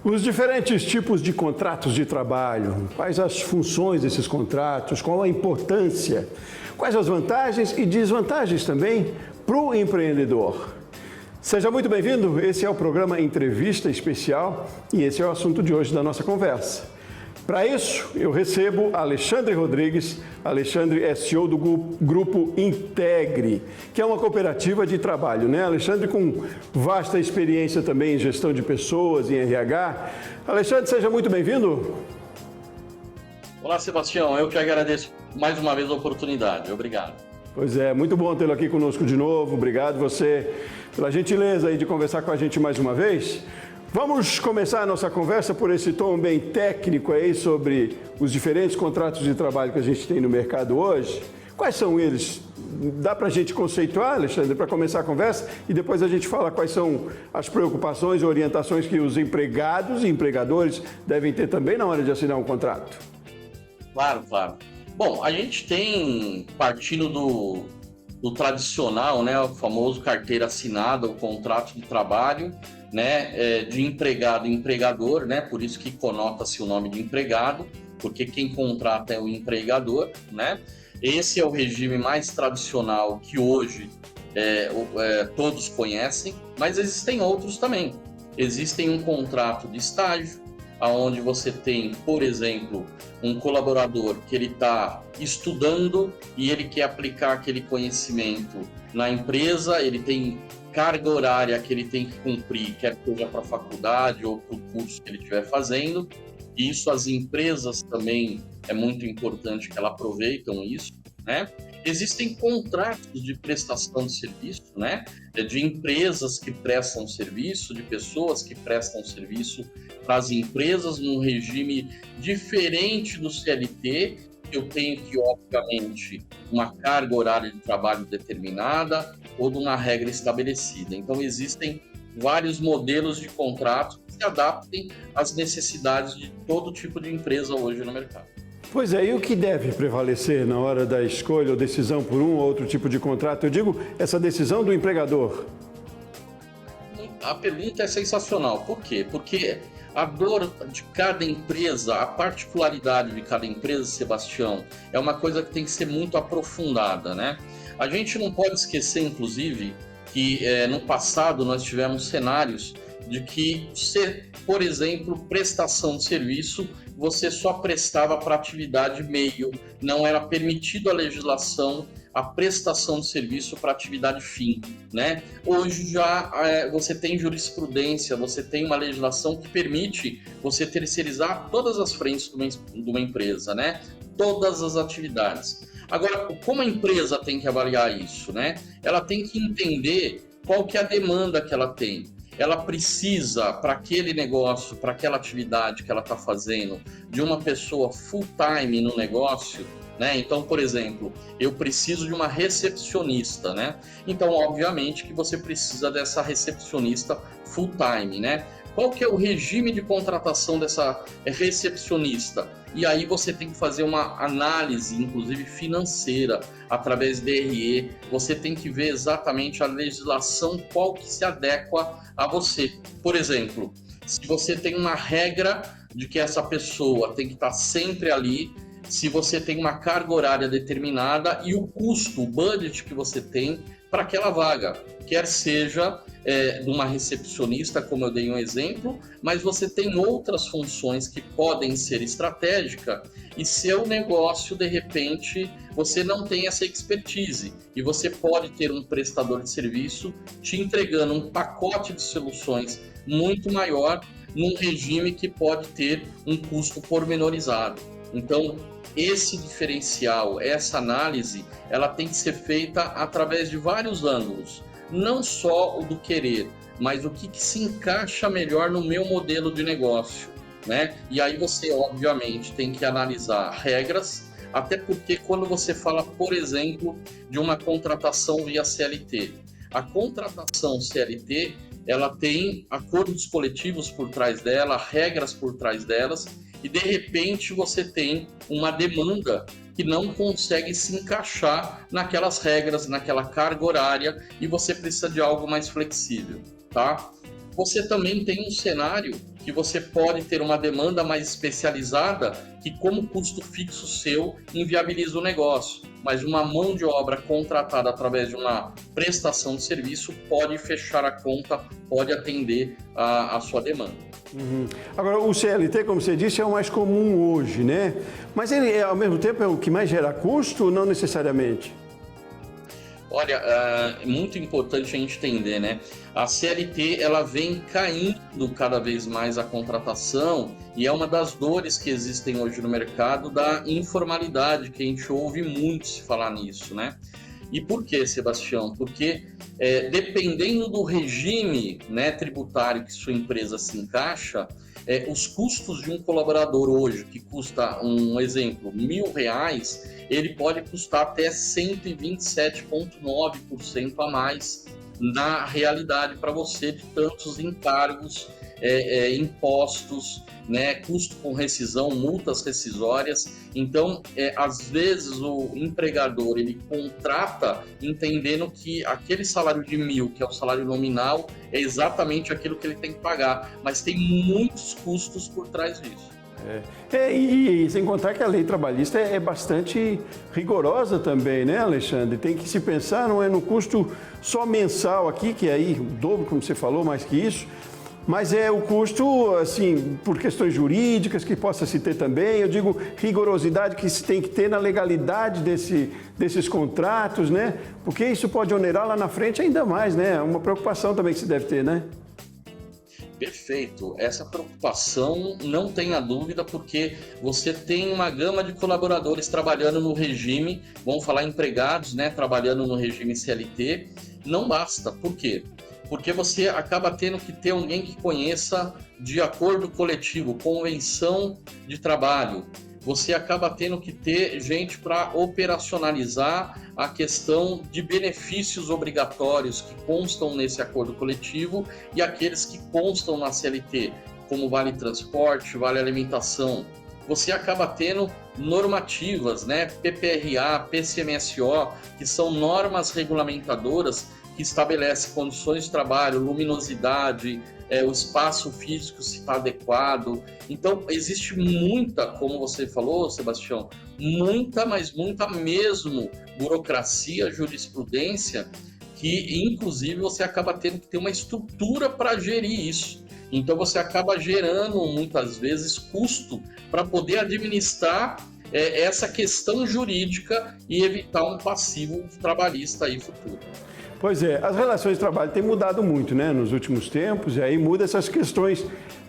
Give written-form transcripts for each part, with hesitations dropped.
Os diferentes tipos de contratos de trabalho, quais as funções desses contratos, qual a importância, quais as vantagens e desvantagens também para o empreendedor. Seja muito bem-vindo, esse é o programa Entrevista Especial e esse é o assunto de hoje da nossa conversa. Para isso, eu recebo Alexandre Rodrigues. Alexandre é CEO do Grupo Integre, que é uma cooperativa de trabalho, né? Alexandre com vasta experiência também em gestão de pessoas, em RH. Alexandre, seja muito bem-vindo. Olá, Sebastião. Eu que agradeço mais uma vez a oportunidade. Obrigado. Pois é, muito bom tê-lo aqui conosco de novo. Obrigado você pela gentileza aí de conversar com a gente mais uma vez. Vamos começar a nossa conversa por esse tom bem técnico aí sobre os diferentes contratos de trabalho que a gente tem no mercado hoje. Quais são eles? Dá para a gente conceituar, Alexandre, para começar a conversa e depois a gente fala quais são as preocupações e orientações que os empregados e empregadores devem ter também na hora de assinar um contrato. Claro. Bom, a gente tem, partindo do tradicional, né, o famoso carteira assinada, o contrato de trabalho, né, de empregado e empregador, né, por isso que conota-se o nome de empregado, porque quem contrata é o empregador, né? Esse é o regime mais tradicional que hoje todos conhecem, mas existem outros também. Existem um contrato de estágio, onde você tem, por exemplo, um colaborador que ele está estudando e ele quer aplicar aquele conhecimento na empresa, ele tem carga horária que ele tem que cumprir, quer seja para a faculdade ou para o curso que ele estiver fazendo. E isso as empresas também é muito importante que elas aproveitam isso, né? Existem contratos de prestação de serviço, né? De empresas que prestam serviço, de pessoas que prestam serviço para as empresas num regime diferente do CLT. Eu tenho que, obviamente, uma carga horária de trabalho determinada ou de uma regra estabelecida. Então, existem vários modelos de contrato que se adaptem às necessidades de todo tipo de empresa hoje no mercado. Pois é, e o que deve prevalecer na hora da escolha ou decisão por um ou outro tipo de contrato? Eu digo, essa decisão do empregador. A pergunta é sensacional. Por quê? Porque a dor de cada empresa, a particularidade de cada empresa, Sebastião, é uma coisa que tem que ser muito aprofundada, né? A gente não pode esquecer, inclusive, que no passado nós tivemos cenários de que, por exemplo, prestação de serviço, você só prestava para atividade meio, não era permitido a legislação a prestação de serviço para atividade fim, né? Hoje já você tem jurisprudência, você tem uma legislação que permite você terceirizar todas as frentes de uma empresa, né? Todas as atividades. Agora, como a empresa tem que avaliar isso, né? Ela tem que entender qual que é a demanda que ela tem. Ela precisa, para aquele negócio, para aquela atividade que ela está fazendo, de uma pessoa full-time no negócio, né? Então, por exemplo, eu preciso de uma recepcionista, né? Então, obviamente que você precisa dessa recepcionista full-time, né? Qual que é o regime de contratação dessa recepcionista? E aí você tem que fazer uma análise, inclusive financeira, através do DRE. Você tem que ver exatamente a legislação, qual que se adequa a você. Por exemplo, se você tem uma regra de que essa pessoa tem que estar sempre ali, se você tem uma carga horária determinada e o custo, o budget que você tem para aquela vaga, quer seja de uma recepcionista, como eu dei um exemplo, mas você tem outras funções que podem ser estratégicas e seu negócio, de repente, você não tem essa expertise e você pode ter um prestador de serviço te entregando um pacote de soluções muito maior num regime que pode ter um custo pormenorizado. Então, esse diferencial, essa análise, ela tem que ser feita através de vários ângulos. Não só o do querer, mas o que se encaixa melhor no meu modelo de negócio, né? E aí você, obviamente, tem que analisar regras, até porque quando você fala, por exemplo, de uma contratação via CLT, a contratação CLT, ela tem acordos coletivos por trás dela, regras por trás delas, e de repente você tem uma demanda que não consegue se encaixar naquelas regras, naquela carga horária, e você precisa de algo mais flexível, tá? você também tem um cenário que você pode ter uma demanda mais especializada que, como custo fixo seu, inviabiliza o negócio. Mas uma mão de obra contratada através de uma prestação de serviço pode fechar a conta, pode atender a sua demanda. Uhum. Agora, o CLT, como você disse, é o mais comum hoje, né? Mas ele, ao mesmo tempo, é o que mais gera custo ou não necessariamente? Olha, é muito importante a gente entender, né? A CLT, ela vem caindo cada vez mais a contratação e é uma das dores que existem hoje no mercado da informalidade, que a gente ouve muito se falar nisso, né? E por quê, Sebastião? Porque dependendo do regime, né, tributário que sua empresa se encaixa, os custos de um colaborador hoje, que custa, um exemplo, R$1.000, ele pode custar até 127,9% a mais na realidade para você de tantos encargos, impostos, né, custo com rescisão, multas rescisórias. Então, às vezes o empregador ele contrata entendendo que aquele salário de 1.000, que é o salário nominal, é exatamente aquilo que ele tem que pagar, mas tem muitos custos por trás disso. E sem contar que a lei trabalhista é bastante rigorosa também, né, Alexandre? Tem que se pensar, não é no custo só mensal aqui, que é aí o dobro, como você falou, mais que isso, mas é o custo, assim, por questões jurídicas que possa se ter também, eu digo rigorosidade que se tem que ter na legalidade desses contratos, né? Porque isso pode onerar lá na frente ainda mais, né? É uma preocupação também que se deve ter, né? Perfeito. Essa preocupação não tenha dúvida, porque você tem uma gama de colaboradores trabalhando no regime, vamos falar empregados, né, trabalhando no regime CLT, não basta. Por quê? Porque você acaba tendo que ter alguém que conheça de acordo coletivo, convenção de trabalho. Você acaba tendo que ter gente para operacionalizar a questão de benefícios obrigatórios que constam nesse acordo coletivo e aqueles que constam na CLT, como vale transporte, vale alimentação. Você acaba tendo normativas, né? PPRA, PCMSO, que são normas regulamentadoras que estabelecem condições de trabalho, luminosidade, o espaço físico se está adequado. Então, existe muita, como você falou, Sebastião, muita, mas muita mesmo burocracia, jurisprudência, que inclusive você acaba tendo que ter uma estrutura para gerir isso. Então, você acaba gerando, muitas vezes, custo para poder administrar essa questão jurídica e evitar um passivo trabalhista aí futuro. Pois é, as relações de trabalho têm mudado muito, né, nos últimos tempos, e aí muda essas questões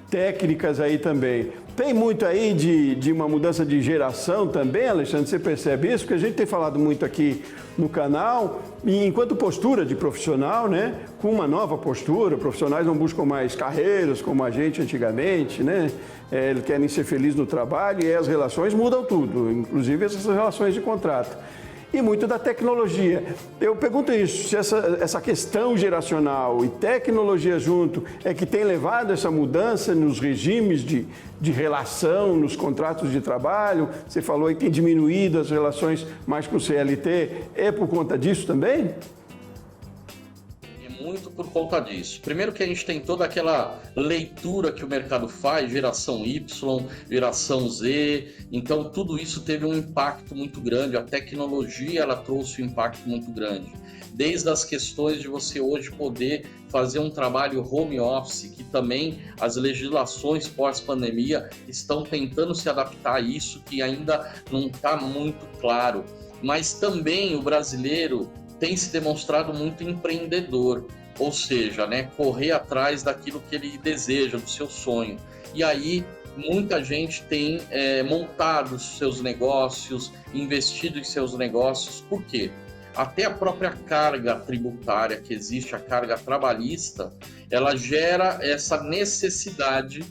técnicas aí também. Tem muito aí de uma mudança de geração também, Alexandre, você percebe isso? Porque a gente tem falado muito aqui no canal, e enquanto postura de profissional, né, com uma nova postura, profissionais não buscam mais carreiras como a gente antigamente, né, eles querem ser felizes no trabalho e as relações mudam tudo, inclusive essas relações de contrato. E muito da tecnologia. Eu pergunto isso, se essa questão geracional e tecnologia junto é que tem levado essa mudança nos regimes de relação, nos contratos de trabalho. Você falou que tem diminuído as relações mais com o CLT. É por conta disso também? Muito por conta disso. Primeiro que a gente tem toda aquela leitura que o mercado faz, geração Y, geração Z, então tudo isso teve um impacto muito grande, a tecnologia ela trouxe um impacto muito grande. Desde as questões de você hoje poder fazer um trabalho home office, que também as legislações pós-pandemia estão tentando se adaptar a isso, que ainda não está muito claro. Mas também o brasileiro tem se demonstrado muito empreendedor, ou seja, né, correr atrás daquilo que ele deseja, do seu sonho. E aí muita gente tem montado seus negócios, investido em seus negócios. Por quê? Até a própria carga tributária que existe, a carga trabalhista, ela gera essa necessidade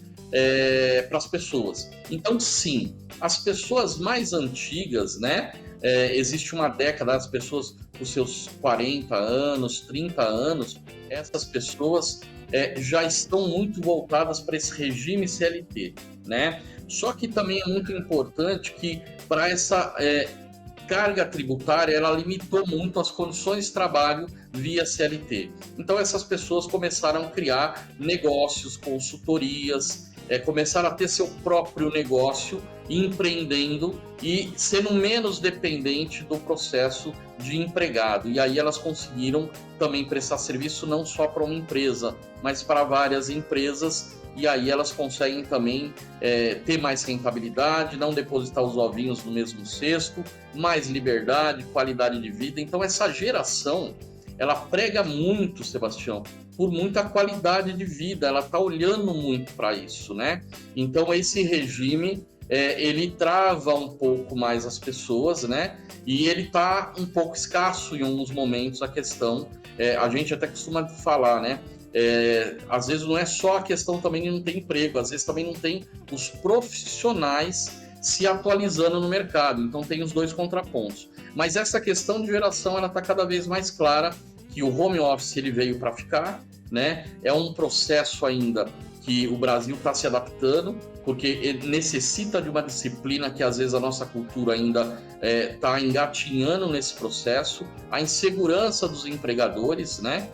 para as pessoas. Então, sim, as pessoas mais antigas, né? Existe uma década, as pessoas com seus 40 anos, 30 anos, essas pessoas já estão muito voltadas para esse regime CLT, né? Só que também é muito importante que para essa carga tributária ela limitou muito as condições de trabalho via CLT. Então essas pessoas começaram a criar negócios, consultorias, começaram a ter seu próprio negócio, empreendendo e sendo menos dependente do processo de empregado. E aí elas conseguiram também prestar serviço não só para uma empresa, mas para várias empresas. E aí elas conseguem também ter mais rentabilidade, não depositar os ovinhos no mesmo cesto, mais liberdade, qualidade de vida. Então essa geração, ela prega muito, Sebastião, por muita qualidade de vida, ela está olhando muito para isso, né? Então esse regime, ele trava um pouco mais as pessoas, né? E ele está um pouco escasso em alguns momentos, a questão, a gente até costuma falar, né? Às vezes não é só a questão também de não ter emprego, às vezes também não tem os profissionais se atualizando no mercado, então tem os dois contrapontos. Mas essa questão de geração, ela está cada vez mais clara, que o home office ele veio para ficar, né? É um processo ainda que o Brasil está se adaptando, porque ele necessita de uma disciplina que às vezes a nossa cultura ainda está engatinhando nesse processo, a insegurança dos empregadores, né?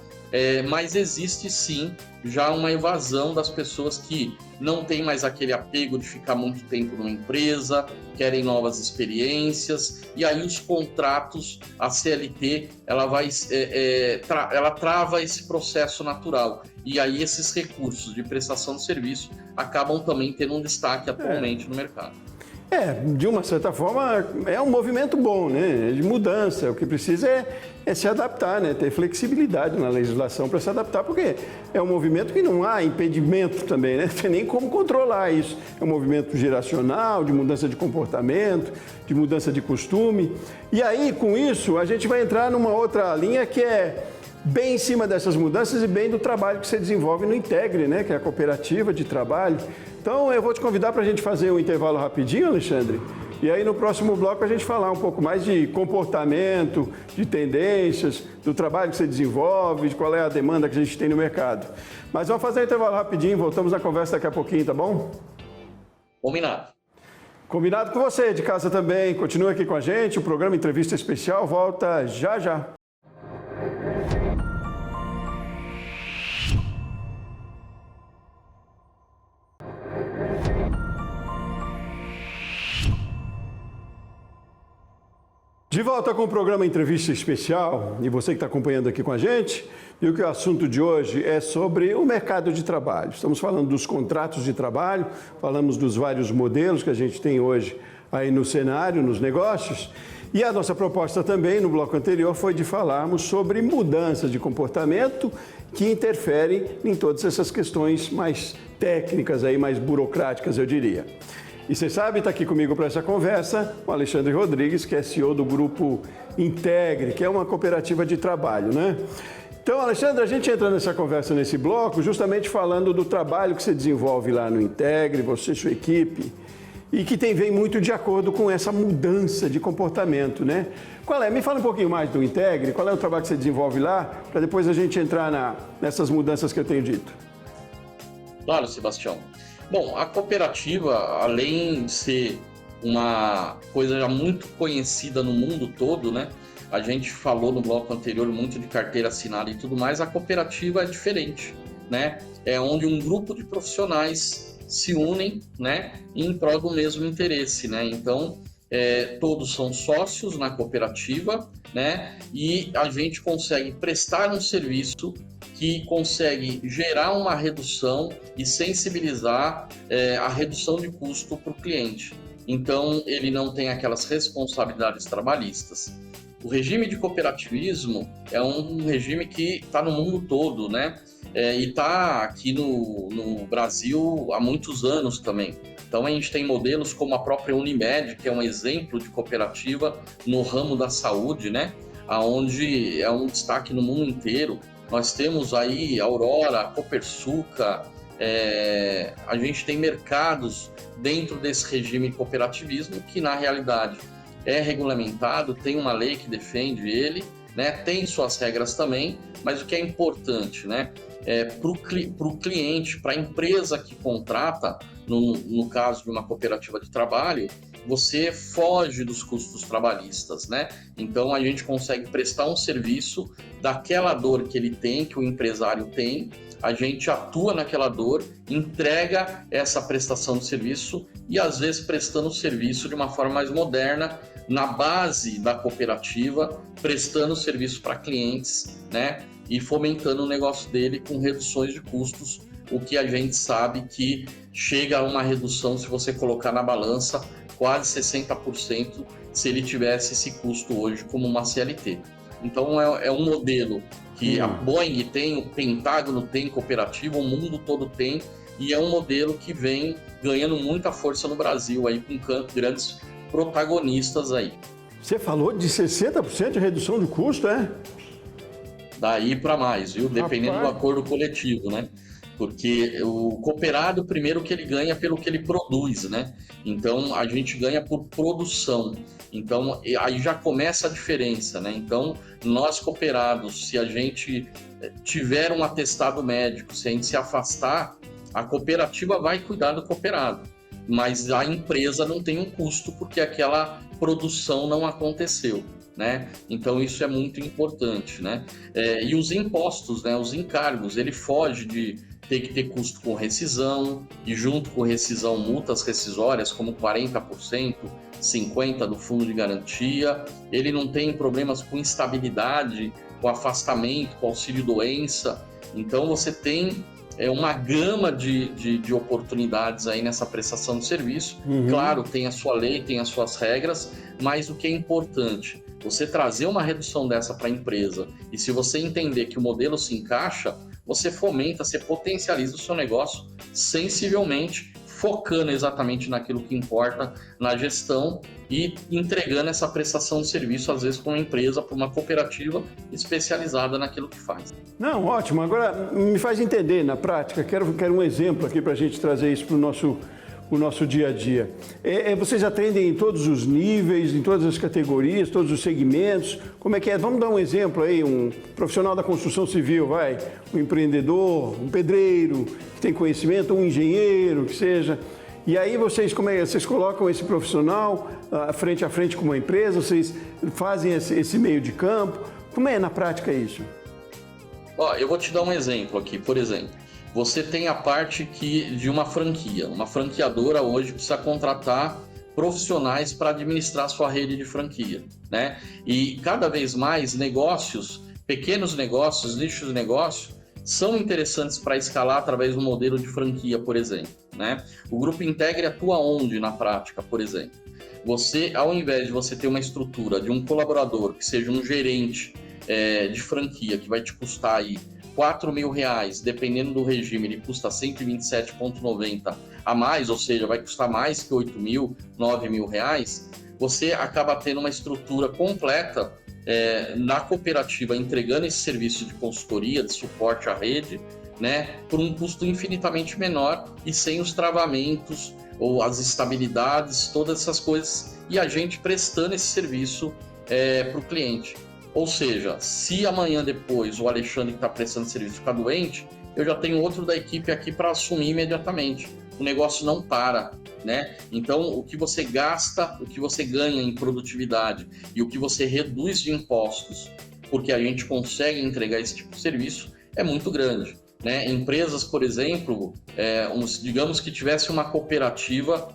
Mas existe sim já uma evasão das pessoas que não têm mais aquele apego de ficar muito tempo numa empresa, querem novas experiências, e aí os contratos, a CLT, ela trava esse processo natural. E aí esses recursos de prestação de serviço acabam também tendo um destaque atualmente no mercado. De uma certa forma, é um movimento bom, né? De mudança. O que precisa é se adaptar, né? Ter flexibilidade na legislação para se adaptar, porque é um movimento que não há impedimento também, né? Não tem nem como controlar isso. É um movimento geracional, de mudança de comportamento, de mudança de costume. E aí, com isso, a gente vai entrar numa outra linha que é bem em cima dessas mudanças e bem do trabalho que você desenvolve no Integre, né? Que é a cooperativa de trabalho. Então, eu vou te convidar para a gente fazer um intervalo rapidinho, Alexandre. E aí, no próximo bloco, a gente falar um pouco mais de comportamento, de tendências, do trabalho que você desenvolve, de qual é a demanda que a gente tem no mercado. Mas vamos fazer um intervalo rapidinho, voltamos na conversa daqui a pouquinho, tá bom? Combinado. Combinado com você, de casa também. Continua aqui com a gente, o programa Entrevista Especial volta já já. De volta com o programa Entrevista Especial, e você que está acompanhando aqui com a gente, viu que o assunto de hoje é sobre o mercado de trabalho. Estamos falando dos contratos de trabalho, falamos dos vários modelos que a gente tem hoje aí no cenário, nos negócios, e a nossa proposta também, no bloco anterior, foi de falarmos sobre mudanças de comportamento que interferem em todas essas questões mais técnicas, aí, mais burocráticas, eu diria. E você sabe, está aqui comigo para essa conversa o Alexandre Rodrigues, que é CEO do Grupo Integre, que é uma cooperativa de trabalho, né? Então, Alexandre, a gente entra nessa conversa, nesse bloco, justamente falando do trabalho que você desenvolve lá no Integre, você e sua equipe, e que vem muito de acordo com essa mudança de comportamento, né? Me fala um pouquinho mais do Integre, qual é o trabalho que você desenvolve lá, para depois a gente entrar nessas mudanças que eu tenho dito. Claro, Sebastião. Bom, a cooperativa, além de ser uma coisa já muito conhecida no mundo todo, né? A gente falou no bloco anterior muito de carteira assinada e tudo mais, a cooperativa é diferente, né? É onde um grupo de profissionais se unem, né? Em prol do mesmo interesse, né? Então, todos são sócios na cooperativa, né? E a gente consegue prestar um serviço que consegue gerar uma redução e sensibilizar a redução de custo para o cliente. Então, ele não tem aquelas responsabilidades trabalhistas. O regime de cooperativismo é um regime que está no mundo todo, né? E está aqui no Brasil há muitos anos também. Então, a gente tem modelos como a própria Unimed, que é um exemplo de cooperativa no ramo da saúde, né? Onde é um destaque no mundo inteiro. Nós temos aí a Aurora, a Copersuca, a gente tem mercados dentro desse regime de cooperativismo que, na realidade, é regulamentado, tem uma lei que defende ele, né? Tem suas regras também, mas o que é importante, né? Para o cliente, para a empresa que contrata, no caso de uma cooperativa de trabalho, você foge dos custos trabalhistas, né? Então a gente consegue prestar um serviço daquela dor que ele tem, que o empresário tem, a gente atua naquela dor, entrega essa prestação de serviço e às vezes prestando o serviço de uma forma mais moderna, na base da cooperativa, prestando serviço para clientes, né? E fomentando o negócio dele com reduções de custos, o que a gente sabe que chega a uma redução, se você colocar na balança, quase 60% se ele tivesse esse custo hoje como uma CLT. Então é um modelo que a Boeing tem, o Pentágono tem, cooperativa, o mundo todo tem, e é um modelo que vem ganhando muita força no Brasil, aí, com grandes protagonistas aí. Você falou de 60% de redução do custo, é? Daí para mais, viu? Dependendo do acordo coletivo, né? Porque o cooperado, primeiro que ele ganha pelo que ele produz, né? Então, a gente ganha por produção. Então, aí já começa a diferença, né? Então, nós cooperados, se a gente tiver um atestado médico, se a gente se afastar, a cooperativa vai cuidar do cooperado. Mas a empresa não tem um custo porque aquela produção não aconteceu, né? Então, isso é muito importante, né? E os impostos, né? Os encargos, ele foge de ter que ter custo com rescisão, e junto com rescisão, multas rescisórias, como 40%, 50% do fundo de garantia. Ele não tem problemas com instabilidade, com afastamento, com auxílio-doença. Então, você tem uma gama de oportunidades aí nessa prestação de serviço. Claro, tem a sua lei, tem as suas regras, mas o que é importante, você trazer uma redução dessa para a empresa, e se você entender que o modelo se encaixa, você fomenta, você potencializa o seu negócio sensivelmente, focando exatamente naquilo que importa na gestão e entregando essa prestação de serviço, às vezes, para uma empresa, para uma cooperativa especializada naquilo que faz. Não, ótimo. Agora, me faz entender na prática, quero um exemplo aqui para a gente trazer isso para o nosso dia a dia. Vocês atendem em todos os níveis, em todas as categorias, todos os segmentos? Como é que é? Vamos dar um exemplo aí, um profissional da construção civil, um empreendedor, um pedreiro que tem conhecimento, um engenheiro, que seja. E aí vocês colocam esse profissional frente a frente com uma empresa, vocês fazem esse meio de campo. Como é na prática isso? Eu vou te dar um exemplo aqui, por exemplo. Você tem a parte de uma franquia. Uma franqueadora hoje precisa contratar profissionais para administrar sua rede de franquia, né? E cada vez mais negócios, pequenos negócios, nichos de negócio, são interessantes para escalar através do modelo de franquia, por exemplo, né? O Grupo Integre atua onde na prática, por exemplo? Você, ao invés de você ter uma estrutura de um colaborador que seja um gerente de franquia, que vai te custar aí R$4.000, dependendo do regime, ele custa R$127,90 a mais, ou seja, vai custar mais que R$8.000, R$9.000, você acaba tendo uma estrutura completa na cooperativa, entregando esse serviço de consultoria, de suporte à rede, né, por um custo infinitamente menor e sem os travamentos ou as estabilidades, todas essas coisas, e a gente prestando esse serviço para o cliente. Ou seja, se amanhã depois o Alexandre que está prestando serviço ficar doente, eu já tenho outro da equipe aqui para assumir imediatamente. O negócio não para, né? Então, o que você gasta, o que você ganha em produtividade e o que você reduz de impostos, porque a gente consegue entregar esse tipo de serviço, é muito grande, né? Empresas, por exemplo, digamos que tivesse uma cooperativa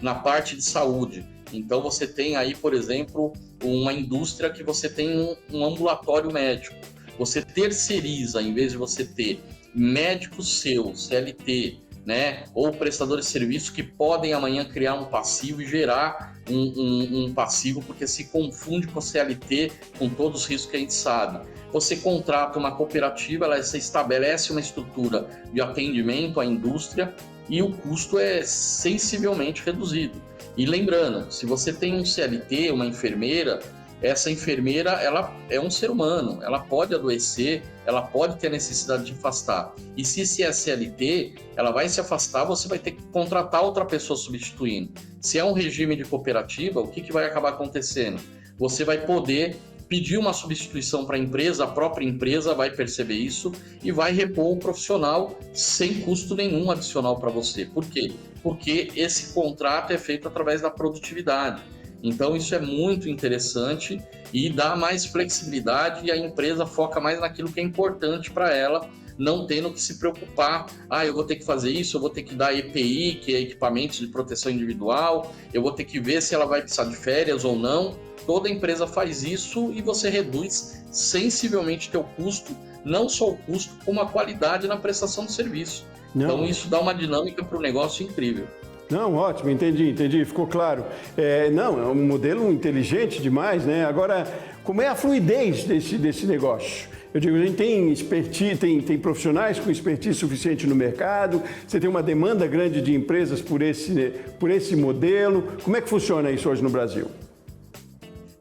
na parte de saúde. Então, você tem aí, por exemplo, uma indústria que você tem um ambulatório médico. Você terceiriza, em vez de você ter médicos seus, CLT, né, ou prestadores de serviço que podem amanhã criar um passivo e gerar um passivo, porque se confunde com CLT, com todos os riscos que a gente sabe. Você contrata uma cooperativa, ela estabelece uma estrutura de atendimento à indústria e o custo é sensivelmente reduzido. E lembrando, se você tem um CLT, uma enfermeira, essa enfermeira ela é um ser humano, ela pode adoecer, ela pode ter a necessidade de afastar. E se é CLT, ela vai se afastar, você vai ter que contratar outra pessoa substituindo. Se é um regime de cooperativa, o que vai acabar acontecendo? Você vai poder pedir uma substituição para a empresa, a própria empresa vai perceber isso e vai repor o profissional sem custo nenhum adicional para você. Por quê? Porque esse contrato é feito através da produtividade. Então isso é muito interessante e dá mais flexibilidade e a empresa foca mais naquilo que é importante para ela, não tendo que se preocupar, eu vou ter que fazer isso, eu vou ter que dar EPI, que é equipamentos de proteção individual, eu vou ter que ver se ela vai precisar de férias ou não. Toda empresa faz isso e você reduz sensivelmente teu custo, não só o custo, como a qualidade na prestação de serviço. Então isso dá uma dinâmica para o negócio incrível. Não, ótimo, entendi, ficou claro. É um modelo inteligente demais, né? Agora, como é a fluidez desse negócio? Eu digo, a gente tem expertise, tem profissionais com expertise suficiente no mercado, você tem uma demanda grande de empresas por esse modelo. Como é que funciona isso hoje no Brasil?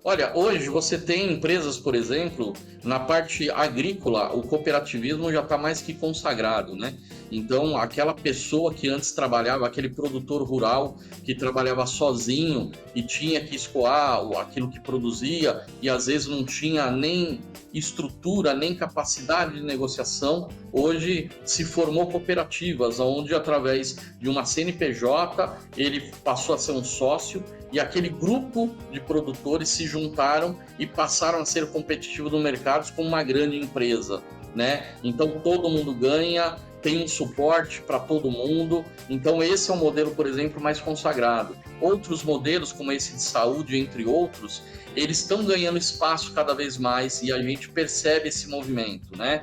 Olha, hoje você tem empresas, por exemplo, na parte agrícola, o cooperativismo já está mais que consagrado, né? Então, aquela pessoa que antes trabalhava, aquele produtor rural que trabalhava sozinho e tinha que escoar aquilo que produzia e às vezes não tinha nem estrutura, nem capacidade de negociação, hoje se formou cooperativas, onde através de uma CNPJ ele passou a ser um sócio e aquele grupo de produtores se juntaram e passaram a ser competitivos no mercado como uma grande empresa, né? Então todo mundo ganha, tem um suporte para todo mundo. Então esse é um modelo, por exemplo, mais consagrado. Outros modelos, como esse de saúde, entre outros, eles estão ganhando espaço cada vez mais e a gente percebe esse movimento, né?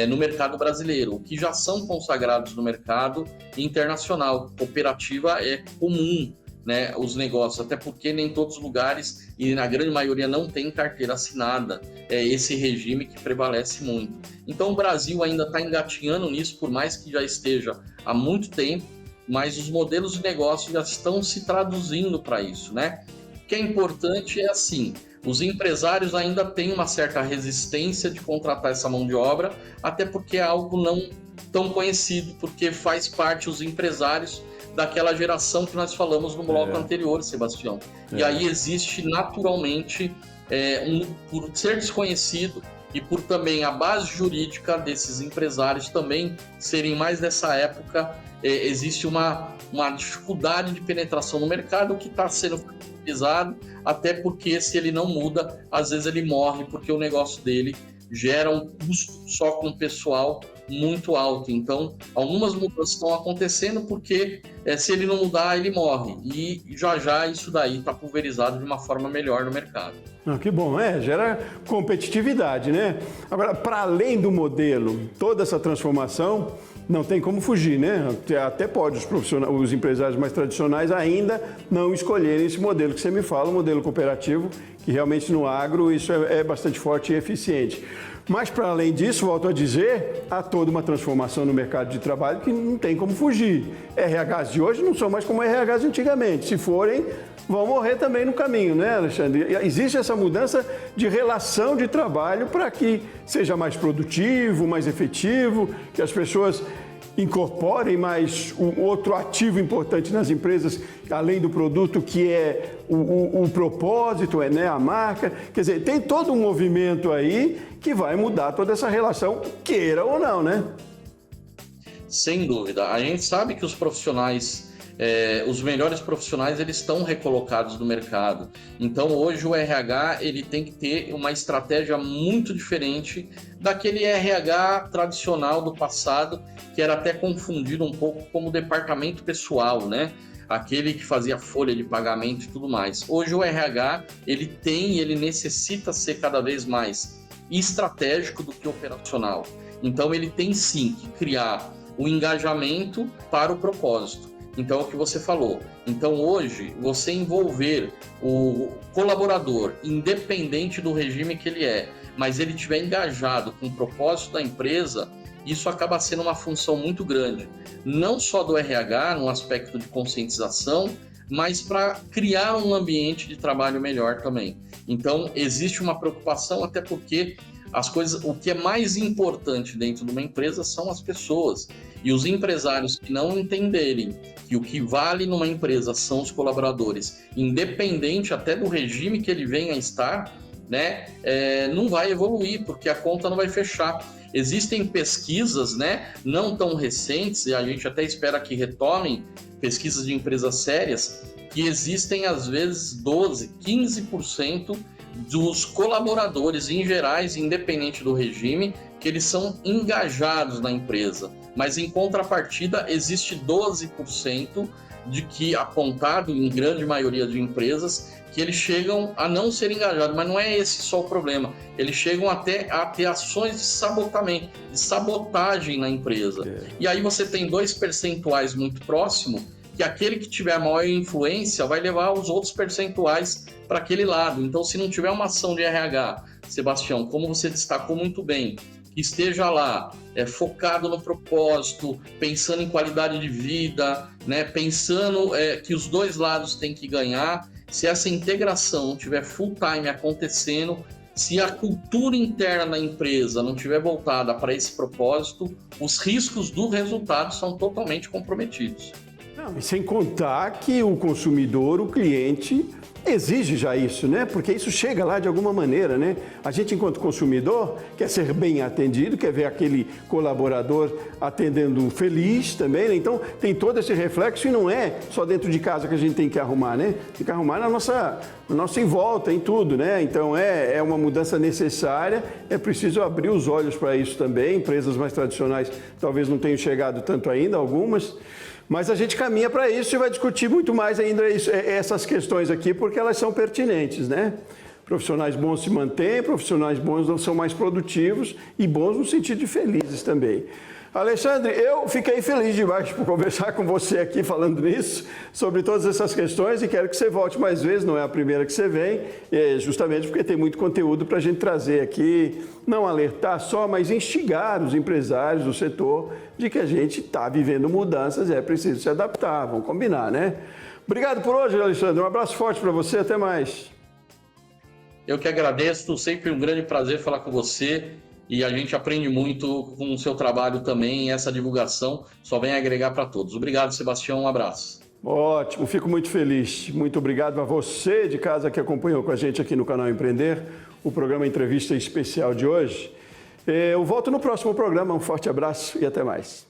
No mercado brasileiro, que já são consagrados no mercado internacional. Cooperativa é comum, né, os negócios, até porque nem todos os lugares e na grande maioria não tem carteira assinada, é esse regime que prevalece muito. Então o Brasil ainda está engatinhando nisso, por mais que já esteja há muito tempo, mas os modelos de negócio já estão se traduzindo para isso, né? O que é importante é assim, os empresários ainda têm uma certa resistência de contratar essa mão de obra, até porque é algo não tão conhecido, porque faz parte os empresários daquela geração que nós falamos no bloco anterior, Sebastião. E aí existe naturalmente, por ser desconhecido e por também a base jurídica desses empresários também serem mais dessa época, existe uma dificuldade de penetração no mercado que está sendo flexibilizado, até porque se ele não muda, às vezes ele morre, porque o negócio dele gera um custo só com o pessoal muito alto. Então, algumas mudanças estão acontecendo porque se ele não mudar, ele morre. E já isso daí está pulverizado de uma forma melhor no mercado. Que bom, gera competitividade, né? Agora, para além do modelo, toda essa transformação não tem como fugir, né? Até pode os empresários mais tradicionais ainda não escolherem esse modelo que você me fala, o modelo cooperativo, que realmente no agro isso é bastante forte e eficiente. Mas, para além disso, volto a dizer, há toda uma transformação no mercado de trabalho que não tem como fugir. RHs de hoje não são mais como RHs de antigamente. Se forem, vão morrer também no caminho, né, Alexandre? Existe essa mudança de relação de trabalho para que seja mais produtivo, mais efetivo, que as pessoas incorporem mais um outro ativo importante nas empresas, além do produto, que é o propósito, né, a marca. Quer dizer, tem todo um movimento aí que vai mudar toda essa relação, queira ou não, né? Sem dúvida. A gente sabe que os profissionais, os melhores profissionais, eles estão recolocados no mercado. Então, hoje o RH ele tem que ter uma estratégia muito diferente daquele RH tradicional do passado, que era até confundido um pouco como departamento pessoal, né? Aquele que fazia folha de pagamento e tudo mais. Hoje o RH, ele necessita ser cada vez mais estratégico do que operacional. Então, ele tem sim que criar o engajamento para o propósito. Então, é o que você falou. Então, hoje, você envolver o colaborador, independente do regime que ele mas ele estiver engajado com o propósito da empresa, isso acaba sendo uma função muito grande. Não só do RH, no aspecto de conscientização, mas para criar um ambiente de trabalho melhor também. Então, existe uma preocupação, até porque o que é mais importante dentro de uma empresa são as pessoas. E os empresários que não entenderem que o que vale numa empresa são os colaboradores, independente até do regime que ele venha a estar, né, não vai evoluir, porque a conta não vai fechar. Existem pesquisas, né, não tão recentes, e a gente até espera que retomem, pesquisas de empresas sérias, que existem às vezes 12, 15% dos colaboradores em gerais, independente do regime, que eles são engajados na empresa. Mas em contrapartida, existe 12% de que, apontado em grande maioria de empresas, que eles chegam a não ser engajados, mas não é esse só o problema. Eles chegam até a ter ações de sabotamento, de sabotagem na empresa. E aí você tem 2 percentuais muito próximos, que aquele que tiver maior influência vai levar os outros percentuais para aquele lado. Então, se não tiver uma ação de RH, Sebastião, como você destacou muito bem, que esteja lá focado no propósito, pensando em qualidade de vida, né, pensando que os dois lados têm que ganhar, se essa integração não tiver full time acontecendo, se a cultura interna da empresa não estiver voltada para esse propósito, os riscos do resultado são totalmente comprometidos. Não, e sem contar que o consumidor, o cliente, exige já isso, né? Porque isso chega lá de alguma maneira, né? A gente, enquanto consumidor, quer ser bem atendido, quer ver aquele colaborador atendendo feliz também, né? Então, tem todo esse reflexo e não é só dentro de casa que a gente tem que arrumar, né? Tem que arrumar na nossa em volta, em tudo, né? Então, é uma mudança necessária, é preciso abrir os olhos para isso também. Empresas mais tradicionais talvez não tenham chegado tanto ainda, algumas. Mas a gente caminha para isso e vai discutir muito mais ainda essas questões aqui, porque elas são pertinentes, né? Profissionais bons se mantêm, profissionais bons são mais produtivos e bons no sentido de felizes também. Alexandre, eu fiquei feliz demais por conversar com você aqui falando nisso, sobre todas essas questões, e quero que você volte mais vezes, não é a primeira que você vem, justamente porque tem muito conteúdo para a gente trazer aqui, não alertar só, mas instigar os empresários do setor de que a gente está vivendo mudanças e é preciso se adaptar, vamos combinar, né? Obrigado por hoje, Alexandre, um abraço forte para você, até mais. Eu que agradeço, sempre um grande prazer falar com você. E a gente aprende muito com o seu trabalho também, essa divulgação só vem agregar para todos. Obrigado, Sebastião, um abraço. Ótimo, fico muito feliz. Muito obrigado a você de casa que acompanhou com a gente aqui no canal Empreender, o programa Entrevista Especial de hoje. Eu volto no próximo programa, um forte abraço e até mais.